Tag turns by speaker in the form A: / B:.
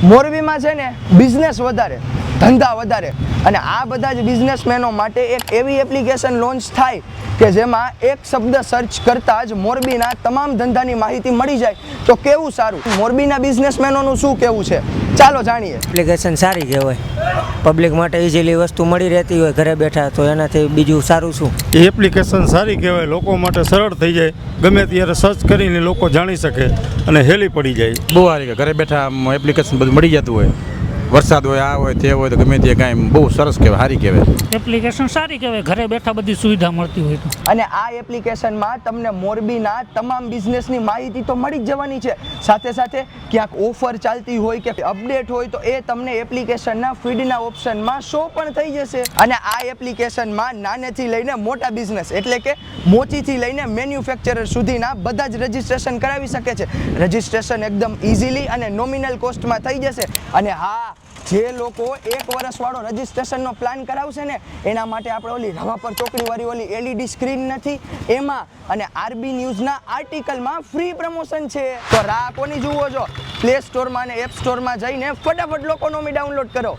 A: મોરબીમાં છે ને બિઝનેસ વધારે, ધંધા વધારે, અને આ બધા જ બિઝનેસમેનો માટે એક એવી એપ્લિકેશન લોન્ચ થાય કે જેમાં એક શબ્દ સર્ચ કરતાં જ મોરબીના તમામ ધંધાની માહિતી મળી જાય તો કેવું સારું. મોરબીના બિઝનેસમેનોનું શું કહેવું છે ચાલો જાણીએ.
B: એપ્લિકેશન સારી કહેવાય, પબ્લિક માટે ઇઝીલી વસ્તુ મળી રહેતી હોય ઘરે બેઠા, તો એનાથી બીજું સારું શું?
C: એ એપ્લિકેશન સારી કહેવાય, લોકો માટે સરળ થઈ જાય, ગમે ત્યારે સર્ચ કરીને લોકો જાણી શકે અને હેલી પડી જાય.
D: બહુ સારી કે ઘરે બેઠા એપ્લિકેશન બધું મળી જતું હોય, વરસાદ હોય આ હોય તે હોય તો ગમે તે કાંઈ બહુ સરસ કહેવાય, સારી કહેવાય.
E: એપ્લિકેશન સારી કહેવાય, ઘરે બેઠા બધી સુવિધા મળતી હોય તો.
A: અને આ એપ્લિકેશનમાં તમને મોરબીના તમામ બિઝનેસની માહિતી તો મળી જ જવાની છે, સાથે સાથે ક્યાંક ઓફર ચાલતી હોય કે અપડેટ હોય તો એ તમને એપ્લિકેશનના ફીડના ઓપ્શનમાં શો પણ થઈ જશે. અને આ એપ્લિકેશનમાં નાનેથી લઈને મોટા બિઝનેસ એટલે કે મોચીથી લઈને મેન્યુફેક્ચરર સુધીના બધા જ રજિસ્ટ્રેશન કરાવી શકે છે. રજિસ્ટ્રેશન એકદમ ઇઝીલી અને નોમિનલ કોસ્ટમાં થઈ જશે. અને હા, જે લોકો 1 વર્ષવાળો રજિસ્ટ્રેશનનો પ્લાન કરાવશે ને એના માટે આપણે ઓલી રવા પર ચોકડીવાળી ઓલી LED સ્ક્રીન નથી એમાં અને RB ન્યૂઝના આર્ટિકલમાં ફ્રી પ્રમોશન છે. તો રાહ કોની જુઓ છો? પ્લે સ્ટોરમાં અને એપ સ્ટોરમાં જઈને ફટાફટ લોકો નોમી ડાઉનલોડ કરો.